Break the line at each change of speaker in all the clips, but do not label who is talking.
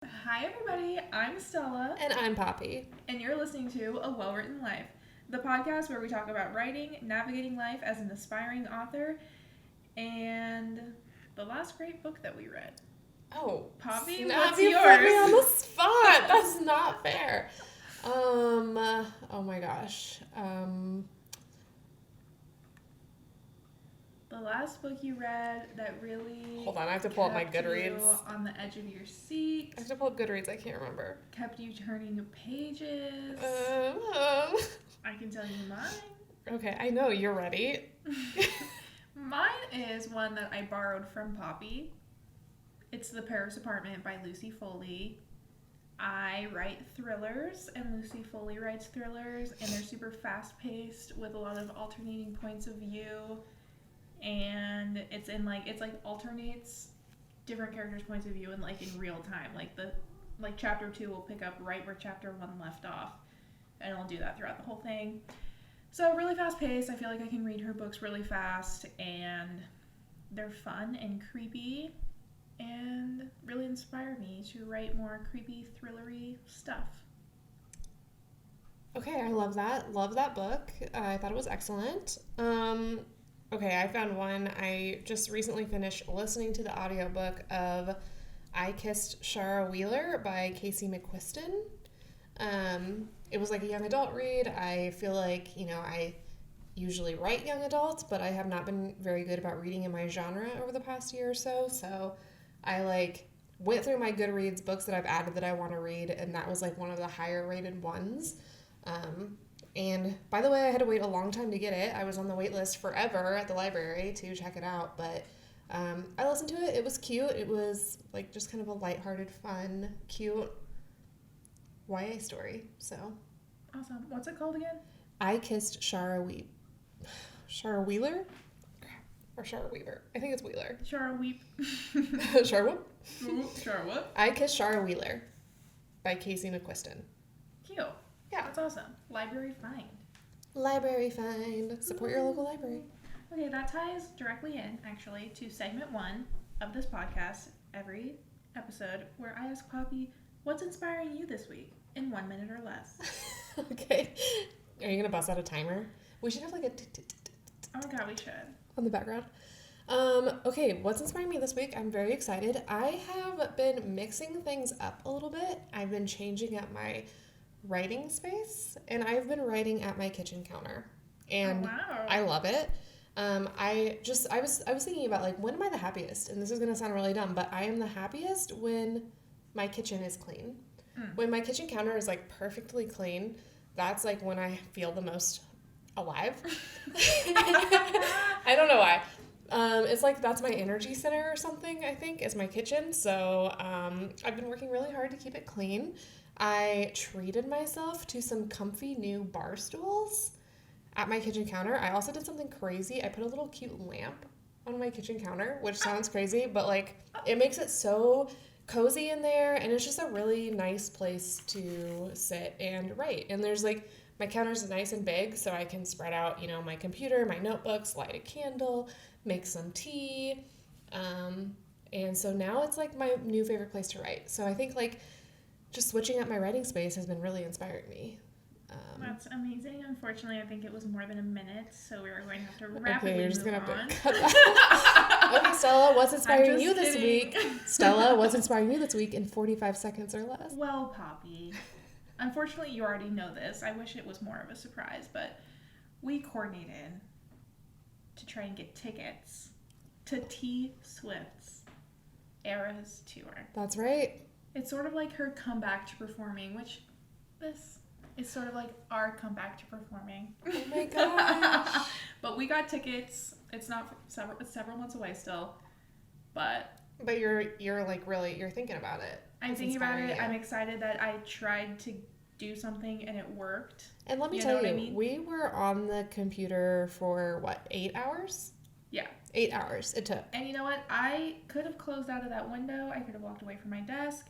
Hi, everybody. I'm Stella.
And I'm Poppy.
And you're listening to A Well Written Life, the podcast where we talk about writing, navigating life as an aspiring author, and the last great book that we read.
Oh,
Poppy,
snap,
what's
you
yours?
put me on the spot. That's not fair. Oh my gosh.
The last book you read that really
Hold on, I have to pull up my
kept
Goodreads.
you on the edge of your seat.
I have to pull up Goodreads. I can't remember.
Kept you turning pages. I can tell you mine.
Okay, I know you're ready.
Mine is one that I borrowed from Poppy. It's The Paris Apartment by Lucy Foley. I write thrillers, and Lucy Foley writes thrillers, and they're super fast-paced with a lot of alternating points of view. And it's alternates different characters' points of view in real time. Like chapter 2 will pick up right where chapter 1 left off, and it'll do that throughout the whole thing. So really fast-paced. I feel like I can read her books really fast, and they're fun and creepy, and really inspire me to write more creepy, thrillery stuff.
Okay, I love that. Love that book. I thought it was excellent. Okay, I found one. I just recently finished listening to the audiobook of I Kissed Shara Wheeler by Casey McQuiston. It was like a young adult read. I feel like, I usually write young adults, but I have not been very good about reading in my genre over the past year or so. So I went through my Goodreads books that I've added that I want to read, and that was one of the higher rated ones. And by the way, I had to wait a long time to get it. I was on the wait list forever at the library to check it out, but I listened to it. It was cute. It was just kind of a lighthearted, fun, cute YA story. So
Awesome. What's it called again?
I Kissed Shara Wheeler? Or Shara Weaver. I think it's Wheeler.
Shara Weep.
Shara what?
Shara what?
I Kissed Shara Wheeler by Casey McQuiston.
Cute.
Yeah.
That's awesome. Library Find.
Library Find. Support your local library.
Okay, that ties directly in, actually, to segment 1 of this podcast, every episode, where I ask Poppy, what's inspiring you this week in 1 minute or less?
Okay. Are you going to bust out a timer? We should have a
Oh my god, we should.
on the background. Okay, what's inspiring me this week? I'm very excited. I have been mixing things up a little bit. I've been changing up my writing space, and I've been writing at my kitchen counter, and
wow.
I love it. I was thinking about when am I the happiest? And this is gonna sound really dumb, but I am the happiest when my kitchen is clean. When my kitchen counter is perfectly clean, that's when I feel the most alive. I don't know why. It's that's my energy center or something, I think, is my kitchen. So I've been working really hard to keep it clean. I treated myself to some comfy new bar stools at my kitchen counter. I also did something crazy. I put a little cute lamp on my kitchen counter, which sounds crazy, but it makes it so cozy in there, and it's just a really nice place to sit and write. And there's my counter's nice and big, so I can spread out, my computer, my notebooks, light a candle, make some tea. And so now it's my new favorite place to write. So I think just switching up my writing space has been really inspiring me.
That's amazing. Unfortunately, I think it was more than a minute, so we are going to have to rapidly
Okay, you're just
move
going to
on.
have to cut that. Okay, Stella, what's inspiring you this
kidding.
week? Stella, what's inspiring you this week in 45 seconds or less?
Well, Poppy, unfortunately, you already know this. I wish it was more of a surprise, but we coordinated to try and get tickets to T Swift's Eras Tour.
That's right.
It's sort of like her comeback to performing, which this is sort of like our comeback to performing.
Oh my gosh.
But we got tickets. It's several months away still, but
you're really you're thinking about it.
I'm thinking about it. I'm excited that I tried to do something and it worked.
And let me tell you, we were on the computer for 8 hours?
Yeah.
8 hours it took.
And you know what? I could have closed out of that window. I could have walked away from my desk,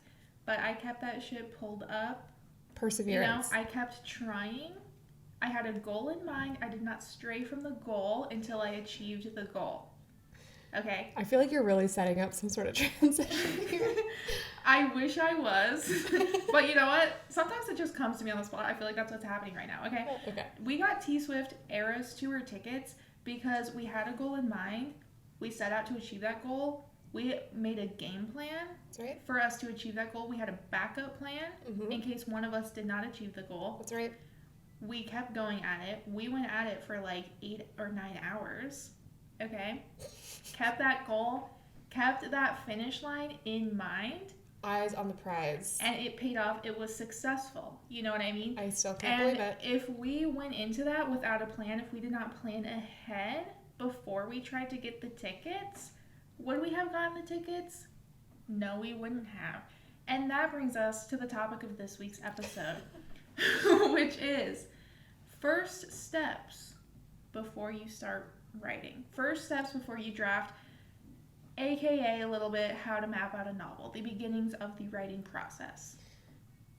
but I kept that shit pulled up.
Perseverance.
I kept trying. I had a goal in mind. I did not stray from the goal until I achieved the goal. Okay.
I feel like you're really setting up some sort of transition here.
I wish I was. But you know what? Sometimes it just comes to me on the spot. I feel like that's what's happening right now. Okay.
Okay.
We got T-Swift Eras Tour tickets because we had a goal in mind. We set out to achieve that goal. We made a game plan.
That's right.
For us to achieve that goal. We had a backup plan in case one of us did not achieve the goal.
That's right.
We kept going at it. We went at it for like 8 or 9 hours. Okay? Kept that goal, kept that finish line in mind.
Eyes on the prize.
And it paid off. It was successful. You know what I mean?
I still can't believe it.
If we went into that without a plan, if we did not plan ahead before we tried to get the tickets, would we have gotten the tickets? No, we wouldn't have. And that brings us to the topic of this week's episode, which is first steps before you start writing. First steps before you draft, aka a little bit how to map out a novel, the beginnings of the writing process.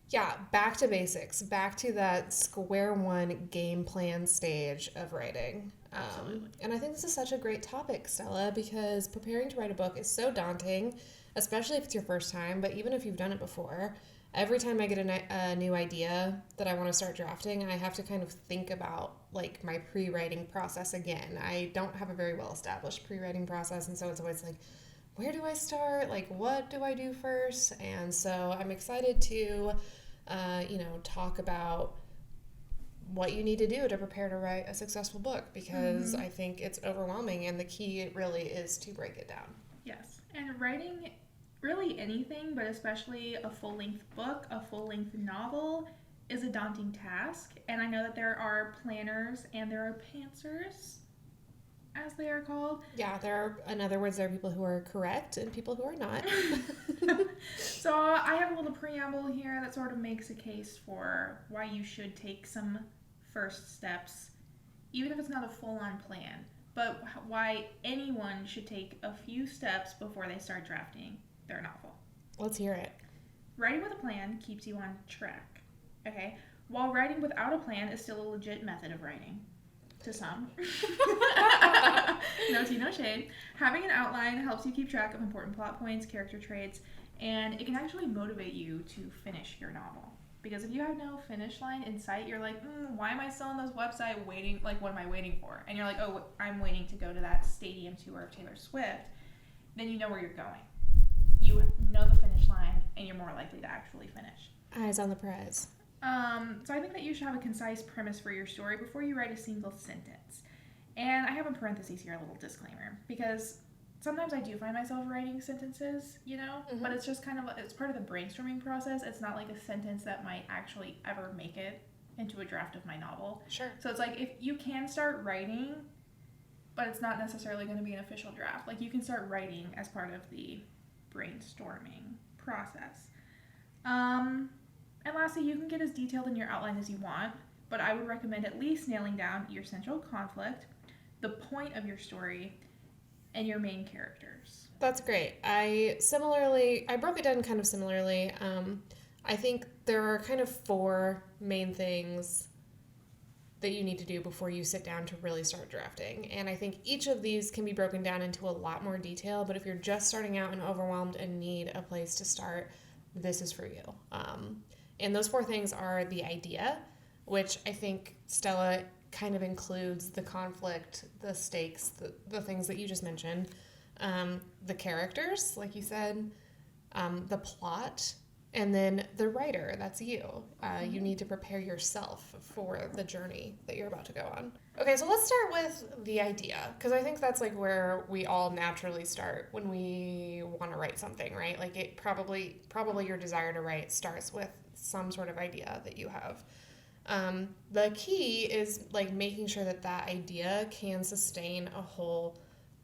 Yeah, back to basics, back to that square one game plan stage of writing.
Absolutely.
And I think this is such a great topic, Stella, because preparing to write a book is so daunting, especially if it's your first time, but even if you've done it before. Every time I get a new idea that I want to start drafting, I have to kind of think about like my pre-writing process again. I don't have a very well-established pre-writing process, and so it's always like, where do I start? Like, what do I do first? And so I'm excited to, talk about what you need to do to prepare to write a successful book, because I think it's overwhelming, and the key really is to break it down.
Yes, and writing really anything, but especially a full-length book, a full-length novel, is a daunting task. And I know that there are planners and there are pantsers, as they are called.
Yeah, in other words, there are people who are correct and people who are not.
So I have a little preamble here that sort of makes a case for why you should take some first steps, even if it's not a full-on plan, but why anyone should take a few steps before they start drafting their novel.
Let's hear it.
Writing with a plan keeps you on track, okay? While writing without a plan is still a legit method of writing, to some. No tea, no shade. Having an outline helps you keep track of important plot points, character traits, and it can actually motivate you to finish your novel. Because if you have no finish line in sight, you're like, why am I still on this website waiting? Like, what am I waiting for? And you're like, oh, I'm waiting to go to that stadium tour of Taylor Swift. Then you know where you're going. You know the finish line, and you're more likely to actually finish.
Eyes on the prize.
So I think that you should have a concise premise for your story before you write a single sentence. And I have in parentheses here a little disclaimer, because sometimes I do find myself writing sentences, but it's just it's part of the brainstorming process. It's not like a sentence that might actually ever make it into a draft of my novel.
Sure.
So it's like, if you can start writing, but it's not necessarily going to be an official draft. Like, you can start writing as part of the brainstorming process. And lastly, you can get as detailed in your outline as you want, but I would recommend at least nailing down your central conflict, the point of your story, and your main characters.
That's great. I broke it down kind of similarly. I think there are kind of 4 main things that you need to do before you sit down to really start drafting. And I think each of these can be broken down into a lot more detail, but if you're just starting out and overwhelmed and need a place to start, this is for you. And those 4 things are the idea, which I think, Stella, kind of includes the conflict, the stakes, the things that you just mentioned, the characters, like you said, the plot, and then the writer, that's you. You need to prepare yourself for the journey that you're about to go on. Okay, so let's start with the idea, because I think that's like where we all naturally start when we want to write something, right? Like, it probably your desire to write starts with some sort of idea that you have. The key is like making sure that idea can sustain a whole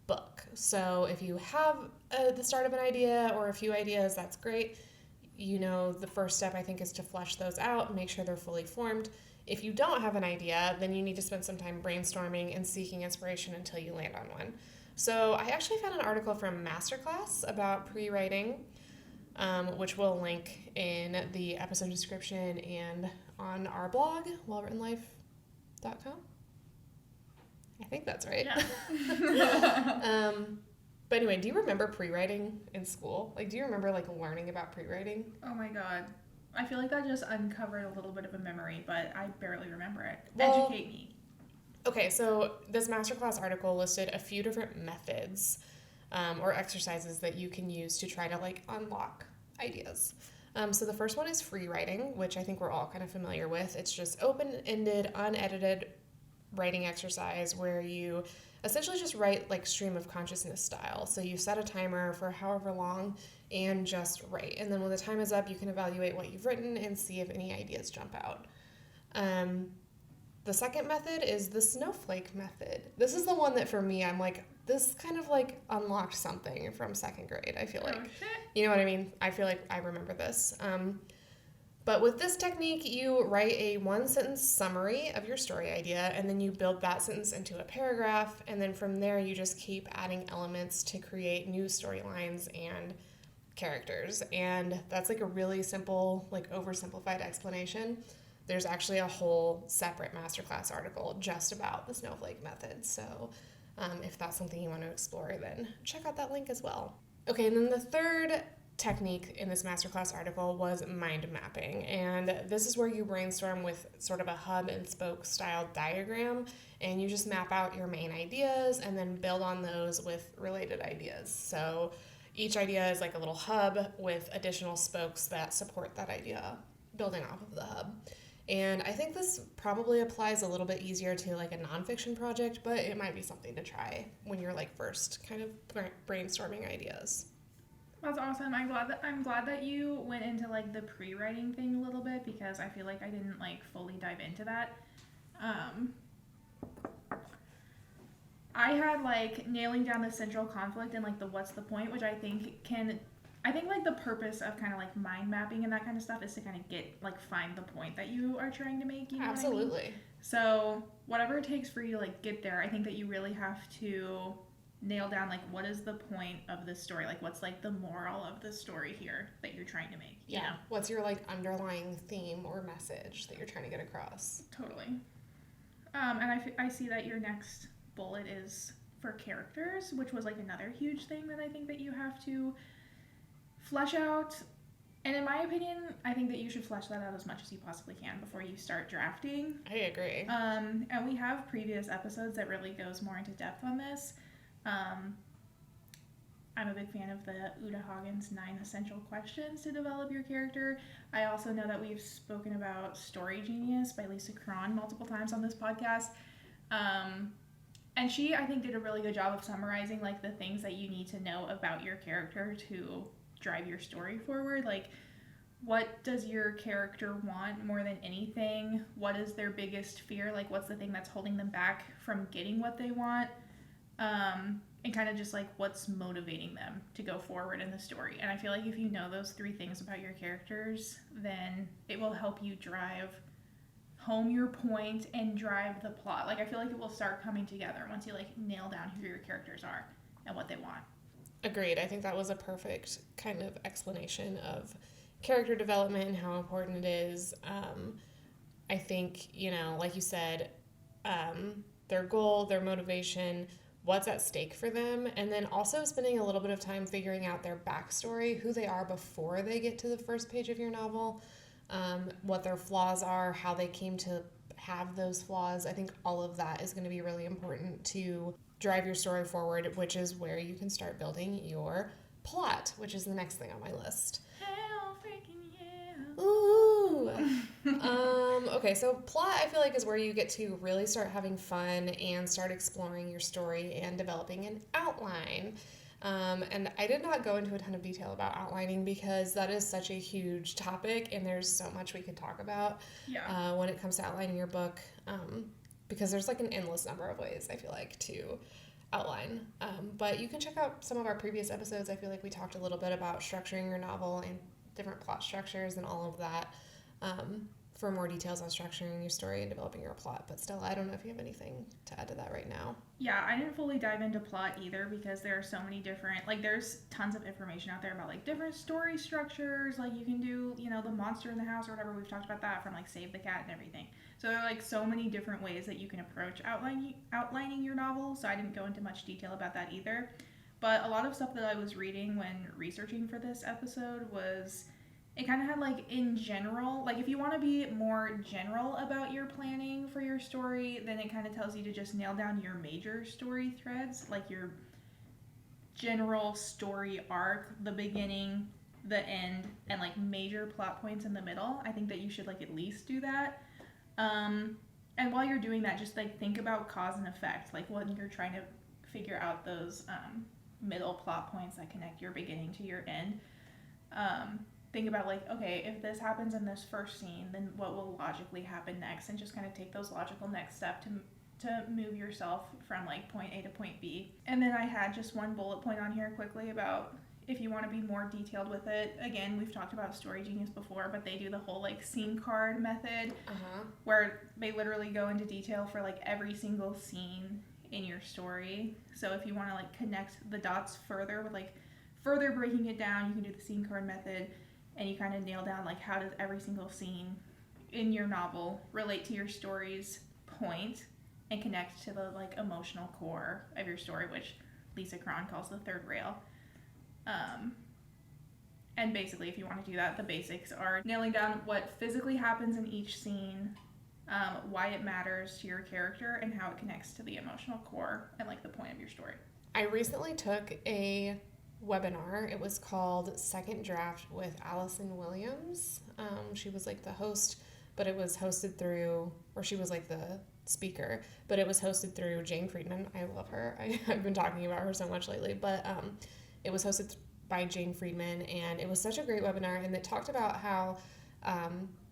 book. So if you have the start of an idea or a few ideas, that's great. The first step, I think, is to flesh those out and make sure they're fully formed. If you don't have an idea, then you need to spend some time brainstorming and seeking inspiration until you land on one. So I actually found an article from Masterclass about pre-writing, which we'll link in the episode description and on our blog, wellwrittenlife.com. I think that's right.
Yeah.
But anyway, do you remember pre-writing in school? Like, do you remember like learning about pre-writing?
Oh my god. I feel like that just uncovered a little bit of a memory, but I barely remember it.
Well,
Educate me.
okay, so this masterclass article listed a few different methods or exercises that you can use to try to like unlock ideas. So the first one is free writing, which I think we're all kind of familiar with. It's just open-ended, unedited writing exercise where you essentially just write like stream of consciousness style. So you set a timer for however long and just write. And then when the time is up, you can evaluate what you've written and see if any ideas jump out. The second method is the snowflake method. This is the one that for me, I'm like, this kind of like unlocked something from second grade, I feel like.
Oh shit.
You know what I mean? I feel like I remember this. But with this technique, you write a one-sentence summary of your story idea, and then you build that sentence into a paragraph, and then from there you just keep adding elements to create new storylines and characters. And that's like a really simple, like oversimplified explanation. There's actually a whole separate masterclass article just about the snowflake method. So if that's something you want to explore, then check out that link as well. Okay, and then the third technique in this masterclass article was mind mapping. And this is where you brainstorm with sort of a hub and spoke style diagram, and you just map out your main ideas and then build on those with related ideas. So each idea is like a little hub with additional spokes that support that idea, building off of the hub. And I think this probably applies a little bit easier to like a nonfiction project, but it might be something to try when you're like first kind of brainstorming ideas.
That's awesome. I'm glad that you went into like the pre-writing thing a little bit, because I feel like I didn't like fully dive into that. I had like nailing down the central conflict and like the what's the point, which I think like the purpose of kind of like mind mapping and that kind of stuff is to kind of get like find the point that you are trying to make. You know
Absolutely.
what I mean? So whatever it takes for you to like get there, I think that you really have to nail down like what is the point of this story, like what's like the moral of the story here that you're trying to make.
Yeah.
You know?
What's your like underlying theme or message that you're trying to get across?
Totally. And I see that your next bullet is for characters, which was like another huge thing that I think that you have to flesh out. And in my opinion, I think that you should flesh that out as much as you possibly can before you start drafting.
I agree.
And we have previous episodes that really goes more into depth on this. I'm a big fan of the Uta Hagen's 9 essential questions to develop your character. I also know that we've spoken about Story Genius by Lisa Cron multiple times on this podcast. And she, I think, did a really good job of summarizing like the things that you need to know about your character to drive your story forward. Like, what does your character want more than anything? What is their biggest fear? Like, what's the thing that's holding them back from getting what they want? And kind of just like what's motivating them to go forward in the story. And I feel like if you know those 3 things about your characters, then it will help you drive home your point and drive the plot. Like, I feel like it will start coming together once you like nail down who your characters are and what they want.
Agreed. I think that was a perfect kind of explanation of character development and how important it is. I think, you know, like you said, their goal, their motivation, what's at stake for them, and then also spending a little bit of time figuring out their backstory, who they are before they get to the first page of your novel, what their flaws are, how they came to have those flaws. I think all of that is going to be really important to drive your story forward, which is where you can start building your plot, which is the next thing on my list.
Hell freaking yeah.
Ooh. Okay, so plot I feel like is where you get to really start having fun and start exploring your story and developing an outline. And I did not go into a ton of detail about outlining because that is such a huge topic and there's so much we could talk about when it comes to outlining your book, because there's like an endless number of ways I feel like to outline. But you can check out some of our previous episodes. I feel like we talked a little bit about structuring your novel and different plot structures and all of that, for more details on structuring your story and developing your plot. But Stella, I don't know if you have anything to add to that right now.
Yeah, I didn't fully dive into plot either because there are so many different, like there's tons of information out there about like different story structures. Like you can do, you know, the monster in the house or whatever. We've talked about that from like Save the Cat and everything. So there are like so many different ways that you can approach outlining your novel. So I didn't go into much detail about that either. But a lot of stuff that I was reading when researching for this episode was, it kind of had like in general, like if you want to be more general about your planning for your story, then it kind of tells you to just nail down your major story threads, like your general story arc, the beginning, the end, and like major plot points in the middle. I think that you should like at least do that. And while you're doing that, just like think about cause and effect, like when you're trying to figure out those middle plot points that connect your beginning to your end. Think about like, okay, if this happens in this first scene, then what will logically happen next, and just kind of take those logical next steps to move yourself from like point A to point B. And then I had just one bullet point on here quickly about if you want to be more detailed with it. Again, we've talked about Story Genius before, but they do the whole like scene card method, where they literally go into detail for like every single scene in your story. So if you want to like connect the dots further with like further breaking it down, you can do the scene card method, and you kind of nail down like how does every single scene in your novel relate to your story's point and connect to the like emotional core of your story, which Lisa Cron calls the third rail. And basically, if you want to do that, the basics are nailing down what physically happens in each scene, why it matters to your character, and how it connects to the emotional core and like the point of your story.
I recently took a webinar. It was called Second Draft with Allison Williams. She was like the host, but it was hosted through, or she was like the speaker, but it was hosted through Jane Friedman. I love her. I've been talking about her so much lately, but it was hosted by Jane Friedman, and it was such a great webinar, and it talked about how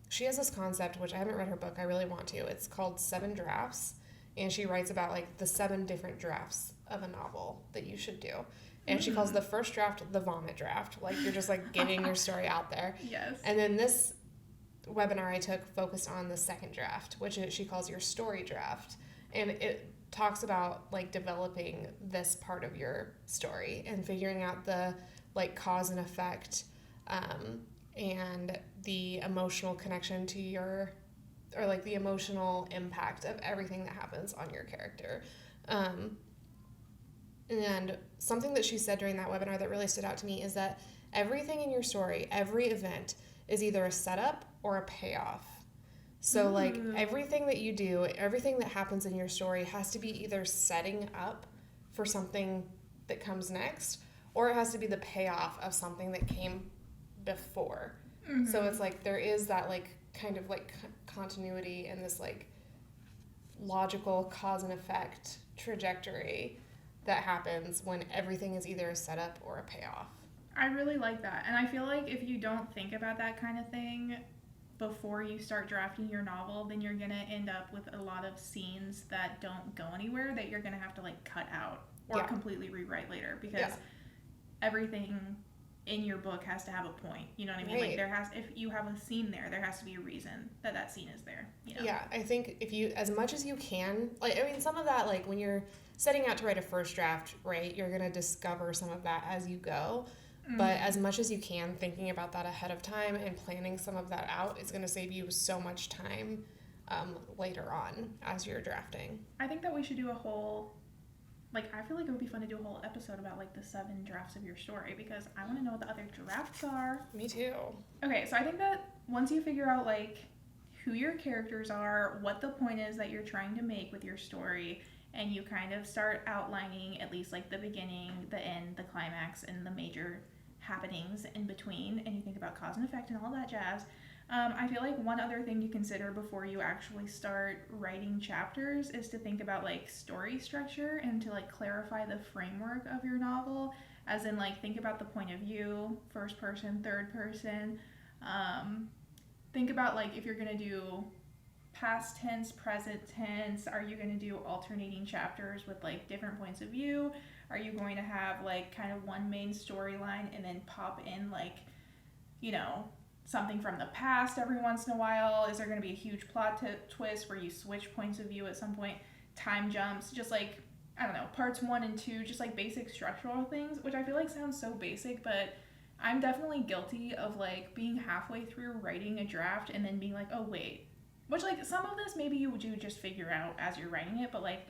she has this concept, which I haven't read her book, I really want to. It's called 7 Drafts, and she writes about like the 7 different drafts of a novel that you should do. And she calls the first draft the vomit draft, like you're just like getting your story out there.
Yes.
And then this webinar I took focused on the second draft, which she calls your story draft, and it talks about like developing this part of your story and figuring out the like cause and effect, and the emotional connection to your, or like the emotional impact of everything that happens on your character. And something that she said during that webinar that really stood out to me is that everything in your story, every event, is either a setup or a payoff. So like everything that you do, everything that happens in your story has to be either setting up for something that comes next, or it has to be the payoff of something that came before. So it's like there is that like kind of like continuity and this like logical cause and effect trajectory that happens when everything is either a setup or a payoff.
I really like that. And I feel like if you don't think about that kind of thing before you start drafting your novel, then you're going to end up with a lot of scenes that don't go anywhere that you're going to have to like cut out or completely rewrite later, because everything in your book has to have a point. You know what I mean? Like if you have a scene there has to be a reason that scene is there. You know? Yeah,
I think if you, as much as you can, like, I mean, some of that, like when you're setting out to write a first draft, right, you're going to discover some of that as you go. But as much as you can, thinking about that ahead of time and planning some of that out is going to save you so much time later on as you're drafting.
I think that we should do a whole, like, I feel like it would be fun to do a whole episode about, like, the 7 drafts of your story, because I want to know what the other drafts are.
Me too.
Okay, so I think that once you figure out, like, who your characters are, what the point is that you're trying to make with your story, and you kind of start outlining at least, like, the beginning, the end, the climax, and the major happenings in between, and you think about cause and effect and all that jazz, I feel like one other thing to consider before you actually start writing chapters is to think about like story structure and to like clarify the framework of your novel, as in like think about the point of view, first person, third person. Think about like if you're going to do past tense, present tense, are you going to do alternating chapters with like different points of view? Are you going to have like kind of one main storyline and then pop in like, you know, something from the past every once in a while? Is there going to be a huge plot twist where you switch points of view at some point? Time jumps, just like, I don't know, parts 1 and 2, just like basic structural things, which I feel like sounds so basic, but I'm definitely guilty of like being halfway through writing a draft and then being like, oh wait, which like some of this maybe you do just figure out as you're writing it, but like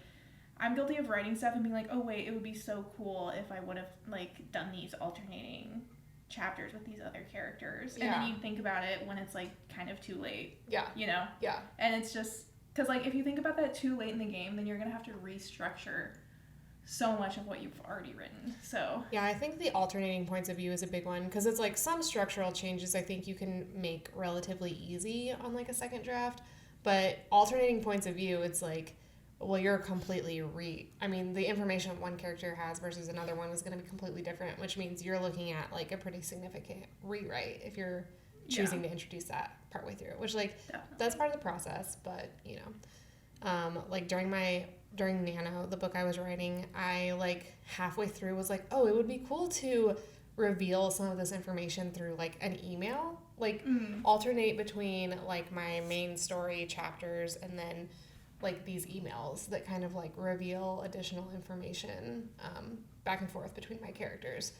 I'm guilty of writing stuff and being like, oh wait, it would be so cool if I would have like done these alternating chapters with these other characters. And then you think about it when it's like kind of too late.
Yeah.
You know?
Yeah.
And it's just, because like if you think about that too late in the game, then you're going to have to restructure so much of what you've already written. So
yeah, I think the alternating points of view is a big one, because it's like some structural changes I think you can make relatively easy on like a second draft, but alternating points of view, it's like, well, you're completely the information one character has versus another one is going to be completely different, which means you're looking at like a pretty significant rewrite if you're choosing to introduce that partway through, which like
definitely.
That's part of the process. But you know, like during Nano, the book I was writing, I like halfway through was like, oh, it would be cool to reveal some of this information through like an email, like alternate between like my main story chapters and then like these emails that kind of like reveal additional information back and forth between my characters.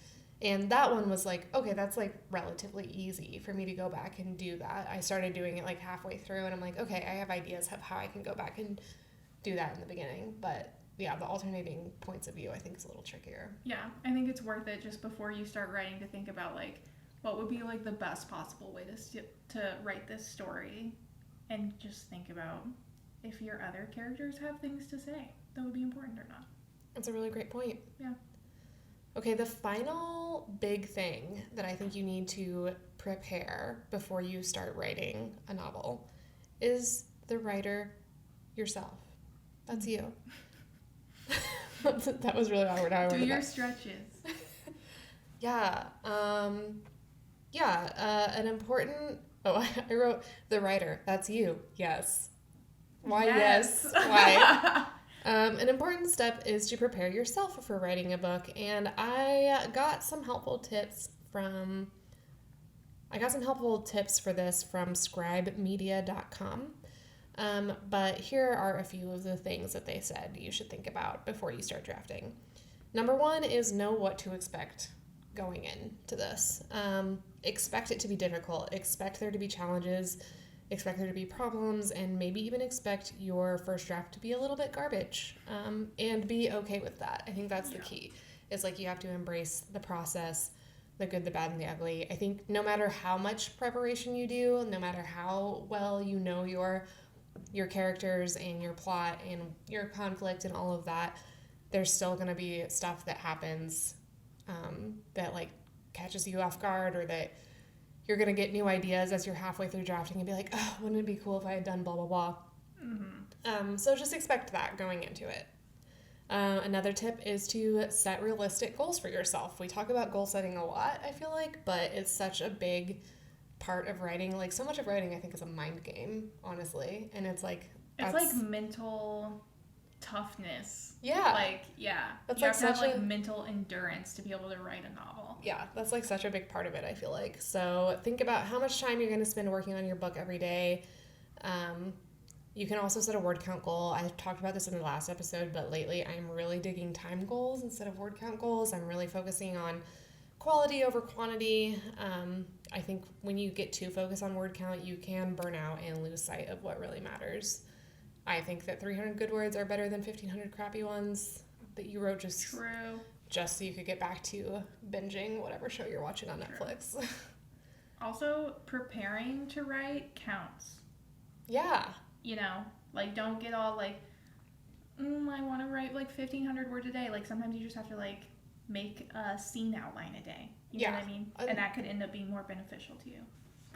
And that one was like, okay, that's like relatively easy for me to go back and do that. I started doing it like halfway through and I'm like, okay, I have ideas of how I can go back and do that in the beginning. But yeah, the alternating points of view I think is a little trickier.
Yeah, I think it's worth it just before you start writing to think about like what would be like the best possible way to write this story, and just think about if your other characters have things to say that would be important or not.
That's a really great point.
Yeah.
Okay, the final big thing that I think you need to prepare before you start writing a novel is the writer yourself. That's you. That was really awkward.
Do your stretches.
Yeah. An important... Oh, I wrote the writer. That's you. Yes. Why yes? Why? An important step is to prepare yourself for writing a book, and I got some helpful tips for this from scribemedia.com. But here are a few of the things that they said you should think about before you start drafting. Number one is know what to expect going into this. Expect it to be difficult. Expect there to be challenges. Expect there to be problems, and maybe even expect your first draft to be a little bit garbage, and be okay with that. I think that's the key. It's like you have to embrace the process, the good, the bad, and the ugly. I think no matter how much preparation you do, no matter how well you know your characters and your plot and your conflict and all of that, there's still going to be stuff that happens that like catches you off guard, or that you're going to get new ideas as you're halfway through drafting and be like, oh, wouldn't it be cool if I had done blah, blah, blah. Mm-hmm. So just expect that going into it. Another tip is to set realistic goals for yourself. We talk about goal setting a lot, I feel like, but it's such a big part of writing. Like, so much of writing, I think, is a mind game, honestly. And it's like...
It's like mental toughness.
Yeah.
Like, yeah.
That's
you
like
have to have like mental endurance to be able to write a novel.
Yeah, that's like such a big part of it, I feel like. So think about how much time you're going to spend working on your book every day. You can also set a word count goal. I talked about this in the last episode, but lately I'm really digging time goals instead of word count goals. I'm really focusing on quality over quantity. I think when you get too focused on word count, you can burn out and lose sight of what really matters. I think that 300 good words are better than 1,500 crappy ones that you wrote just so you could get back to binging whatever show you're watching on Netflix.
Also, preparing to write counts.
Yeah.
You know, like, don't get all like, I want to write like 1,500 words a day. Like, sometimes you just have to like make a scene outline a day. You know what I mean? And that could end up being more beneficial to you.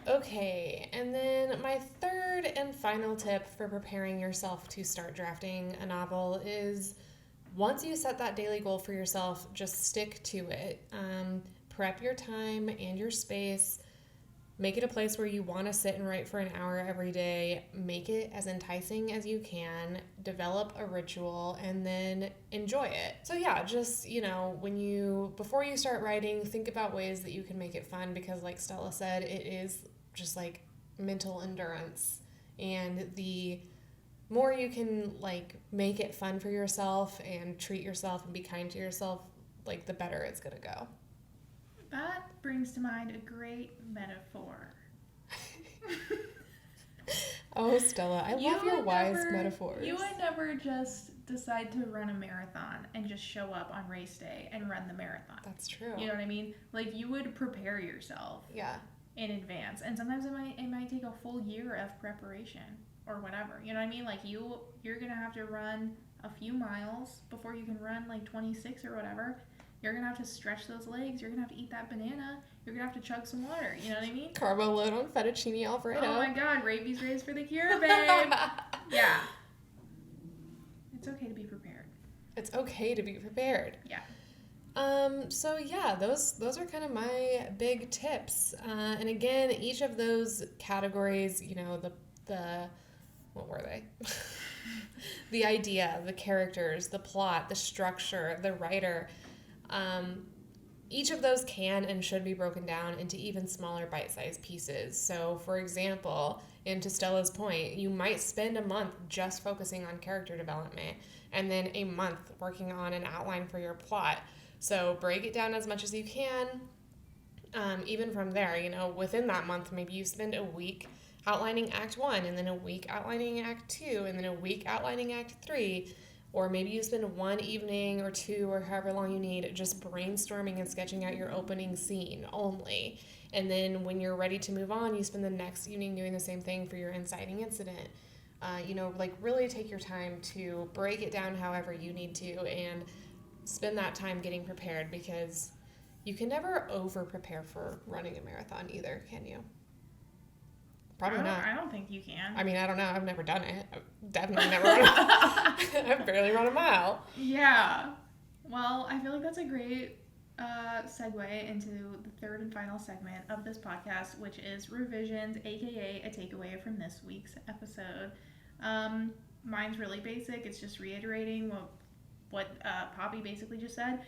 Okay, and then my third and final tip for preparing yourself to start drafting a novel is, once you set that daily goal for yourself, just stick to it. Prep your time and your space. Make it a place where you want to sit and write for an hour every day. Make it as enticing as you can. Develop a ritual and then enjoy it. So yeah, just, before you start writing, think about ways that you can make it fun, because like Stella said, it is just like mental endurance. And the more you can like make it fun for yourself and treat yourself and be kind to yourself, like the better it's going to go.
That brings to mind a great metaphor.
Oh, Stella, I love your wise metaphors.
You would never just decide to run a marathon and just show up on race day and run the marathon.
That's true.
You know what I mean? Like, you would prepare yourself in advance. And sometimes it might take a full year of preparation or whatever. You know what I mean? Like, you're going to have to run a few miles before you can run, like, 26 or whatever. You're going to have to stretch those legs. You're going to have to eat that banana. You're going to have to chug some water. You know what I mean?
Carbo load on fettuccine Alfredo.
Oh, my God. Rabies raised for the cure, babe. Yeah. It's okay to be prepared.
It's okay to be prepared.
Yeah.
So yeah, those are kind of my big tips. And again, each of those categories, you know, the what were they? The idea, the characters, the plot, the structure, the writer, each of those can and should be broken down into even smaller bite-sized pieces. So for example, and to Stella's point, you might spend a month just focusing on character development and then a month working on an outline for your plot. So break it down as much as you can. Even from there, you know, within that month, maybe you spend a week outlining Act 1 and then a week outlining Act 2 and then a week outlining Act 3. Or maybe you spend one evening or two or however long you need just brainstorming and sketching out your opening scene only. And then when you're ready to move on, you spend the next evening doing the same thing for your inciting incident. You know, like really take your time to break it down however you need to and spend that time getting prepared, because you can never over-prepare for running a marathon either, can you? Probably not.
I don't think you can.
I mean, I don't know. I've never done it. I've definitely never run I've barely run a mile.
Yeah. Well, I feel like that's a great segue into the third and final segment of this podcast, which is revisions, aka a takeaway from this week's episode. Mine's really basic. It's just reiterating what Poppy basically just said.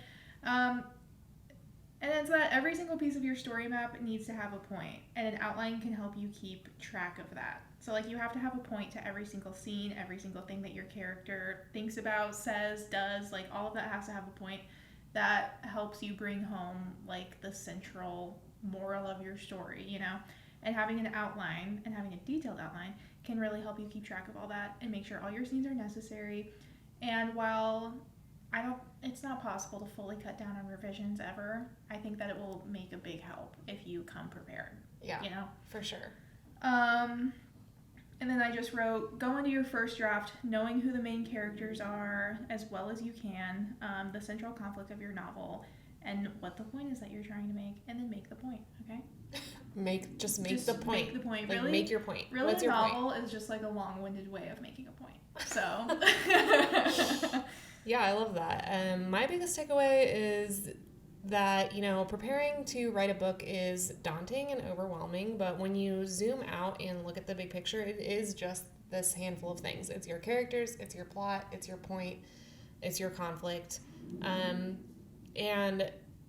And it's that every single piece of your story map needs to have a point, and an outline can help you keep track of that. So, like, you have to have a point to every single scene, every single thing that your character thinks about, says, does. Like, all of that has to have a point that helps you bring home, like, the central moral of your story, you know? And having an outline, and having a detailed outline, can really help you keep track of all that and make sure all your scenes are necessary. And while it's not possible to fully cut down on revisions ever, I think that it will make a big help if you come prepared.
Yeah,
you know?
For sure.
And then I just wrote, go into your first draft knowing who the main characters are as well as you can, the central conflict of your novel, and what the point is that you're trying to make, and then make the point, okay?
Make the point.
Make the point.
Like,
really,
make your point.
Really,
what's
a
your
novel
point?
is just like a long-winded way of making a point. So...
Yeah, I love that. My biggest takeaway is that, you know, preparing to write a book is daunting and overwhelming, but when you zoom out and look at the big picture, it is just this handful of things. It's your characters, it's your plot, it's your point, it's your conflict. And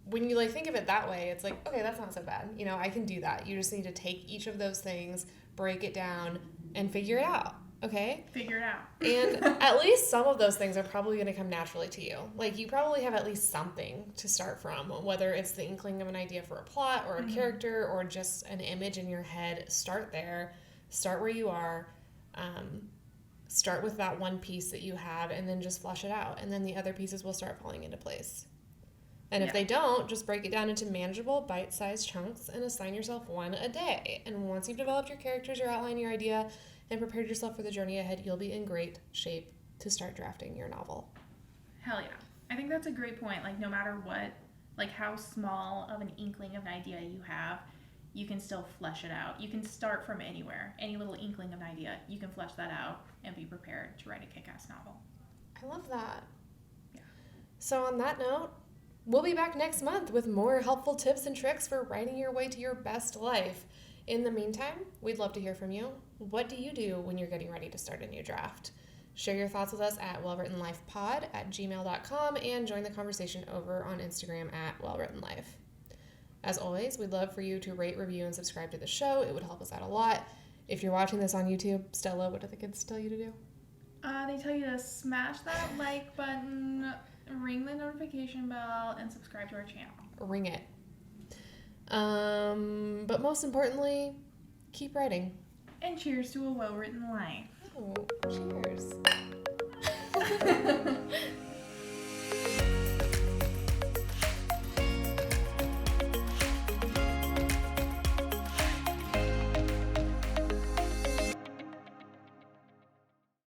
when you, like, think of it that way, it's like, okay, that's not so bad. You know, I can do that. You just need to take each of those things, break it down, and figure it out. Okay?
Figure it out.
And at least some of those things are probably going to come naturally to you. Like, you probably have at least something to start from, whether it's the inkling of an idea for a plot or a character or just an image in your head. Start there. Start where you are. Start with that one piece that you have and then just flesh it out. And then the other pieces will start falling into place. And if they don't, just break it down into manageable, bite-sized chunks and assign yourself one a day. And once you've developed your characters, your outline, your idea, and prepared yourself for the journey ahead, you'll be in great shape to start drafting your novel.
Hell yeah. I think that's a great point. Like, no matter what, like, how small of an inkling of an idea you have, you can still flesh it out. You can start from anywhere. Any little inkling of an idea, you can flesh that out and be prepared to write a kick-ass novel.
I love that.
Yeah.
So on that note, we'll be back next month with more helpful tips and tricks for writing your way to your best life. In the meantime, we'd love to hear from you. What do you do when you're getting ready to start a new draft? Share your thoughts with us at wellwrittenlifepod@gmail.com and join the conversation over on Instagram at wellwrittenlife. As always, we'd love for you to rate, review, and subscribe to the show. It would help us out a lot. If you're watching this on YouTube, Stella, what do the kids tell you to do?
They tell you to smash that like button, ring the notification bell, and subscribe to our channel.
Ring it. But most importantly, keep writing.
And cheers to a well-written life.
Oh, cheers.